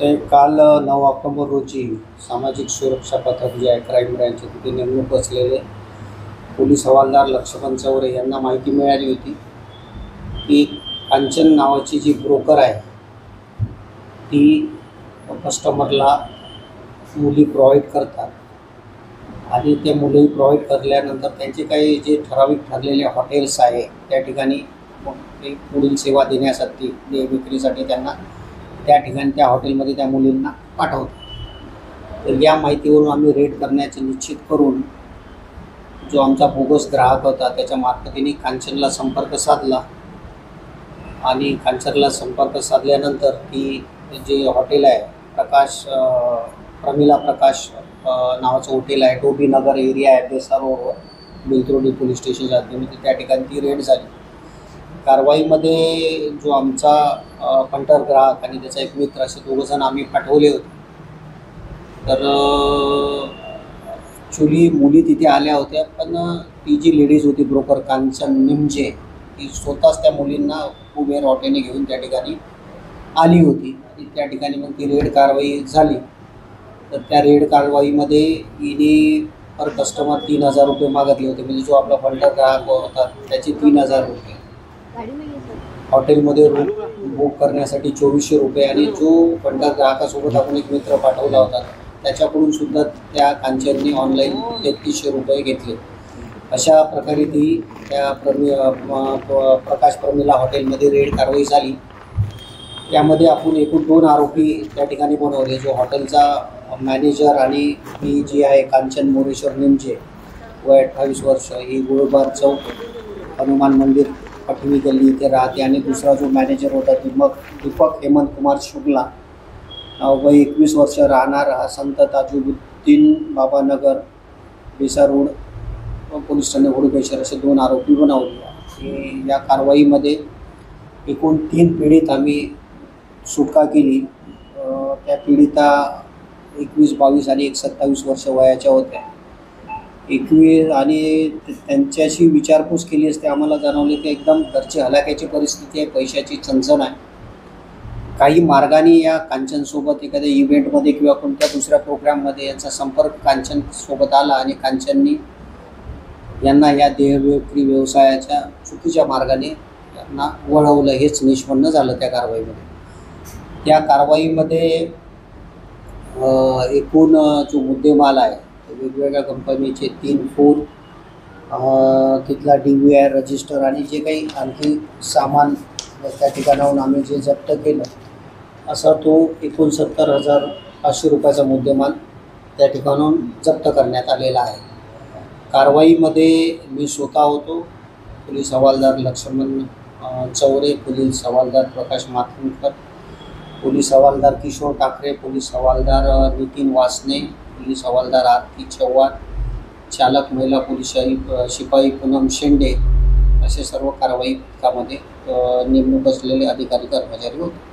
ते काल 9 ऑक्टोबर रोजी सामाजिक सुरक्षा पथक जे आहे क्राईम ब्रँचचे तिथे नेमणूक असलेले पोलीस हवालदार लक्ष्मण चौरे यांना माहिती मिळाली होती की कांचन नावाची जी ब्रोकर आहे ती कस्टमरला मुली प्रोव्हाइड करतात आणि त्या मुली प्रोव्हाइड करल्यानंतर त्यांचे काही जे ठराविक ठरलेले हॉटेल्स आहे त्या ठिकाणी ते पुढील सेवा देण्यासाठी विक्रीसाठी त्यांना त्या ठिकाणी त्या हॉटेलमध्ये त्या मुलींना पाठवतात। तर या माहितीवरून आम्ही रेड करण्याचे निश्चित करून जो आमचा बोगस ग्राहक होता त्याच्या मार्फतीने कांचनला संपर्क साधला आणि कांचनला संपर्क साधल्यानंतर ती जे हॉटेल आहे प्रमिला प्रकाश नावाचं हॉटेल आहे, टोबी नगर एरिया आहे, बेसा रोडवर बिलत्रोडी पोलीस स्टेशनच्या हद्दीमध्ये त्या ठिकाणी ती रेड झाली। कारवाईमध्ये जो आमचा पंटर ग्राहक आणि त्याचा एक मित्र असे दोघंजण आम्ही पाठवले होते। तर ॲक्च्युली मुली तिथे आल्या होत्या, पण ती जी लेडीज होती ब्रोकर कांचन निमजे ती स्वतःच त्या मुलींना उबेर ऑटोने घेऊन त्या ठिकाणी आली होती आणि त्या ठिकाणी मग ती रेड कारवाई झाली। तर त्या रेड कारवाईमध्ये हिने पर कस्टमर 3000 रुपये मागितले होते, म्हणजे जो आपला पंटर ग्राहक होता त्याचे 3000 रुपये, हॉटेलमध्ये रूम बुक करण्यासाठी 2400 रुपये आणि जो पंटर ग्राहकासोबत आपण एक मित्र पाठवला होता त्याच्याकडून सुद्धा त्या कांचनने ऑनलाईन 3300 रुपये घेतले। अशा प्रकारे ती त्या प्रकाश प्रमिला हॉटेलमध्ये रेड कारवाई झाली। यामध्ये आपण एकूण 2 आरोपी त्या ठिकाणी बनवले, जो हॉटेलचा मॅनेजर आणि ही जी आहे कांचन मोरेश्वर निमजे वय 28 वर्ष, ही गोळबार चौक हनुमान मंदिर पटवी गल्ली इथे राहते, आणि दुसरा जो मॅनेजर होता दीपक हेमंत कुमार शुक्ला वय 21 वर्ष, राहणार संत ताजुद्दीन बाबानगर बेसा रोड पोलीस ठाणे हुडकेश्वर, असे 2 आरोपी बनवले। या कारवाईमध्ये एकूण 3 पीडित आम्ही सुटका केली। त्या पीडिता 21, 22 आणि 27 वर्ष वयाच्या होत्या। 21 आणि त्यांच्याशी विचारपूस केली असते आम्हाला जाणवले की एकदम घरची हलाखीची परिस्थिती आहे, पैशाची चणचण आहे। काही मार्गाने या कांचनसोबत एखाद्या इव्हेंटमध्ये किंवा कोणत्या दुसऱ्या प्रोग्राममध्ये यांचा संपर्क कांचनसोबत आला आणि कांचननी यांना या देहविक्री व्यवसायाच्या चुकीच्या मार्गाने यांना वळवलं, हेच निष्पन्न झालं त्या कारवाईमध्ये। त्या कारवाईमध्ये एकूण जो मुद्देमाल आहे वेगवेगळ्या कंपनीचे 3 फोन, तिथला DVR रजिस्टर आणि जे काही आणखी सामान त्या ठिकाणाहून आम्ही जे जप्त केलं, असा तो 69,500 रुपयाचा मुद्देमाल त्या ठिकाणाहून जप्त करण्यात आलेला आहे। कारवाईमध्ये मी स्वतः होतो, पोलीस हवालदार लक्ष्मण चौरे, पोलीस हवालदार प्रकाश मातुंडकर, पोलीस हवालदार किशोर ठाकरे, पोलीस हवालदार नितीन वासने, पोलीस हवालदार आरती चव्हाण, चालक महिला पोलीस शिपाई पूनम शेंडे, असे सर्व कारवाई पथकामध्ये नेमणूक असलेले अधिकारी कर्मचारी होते।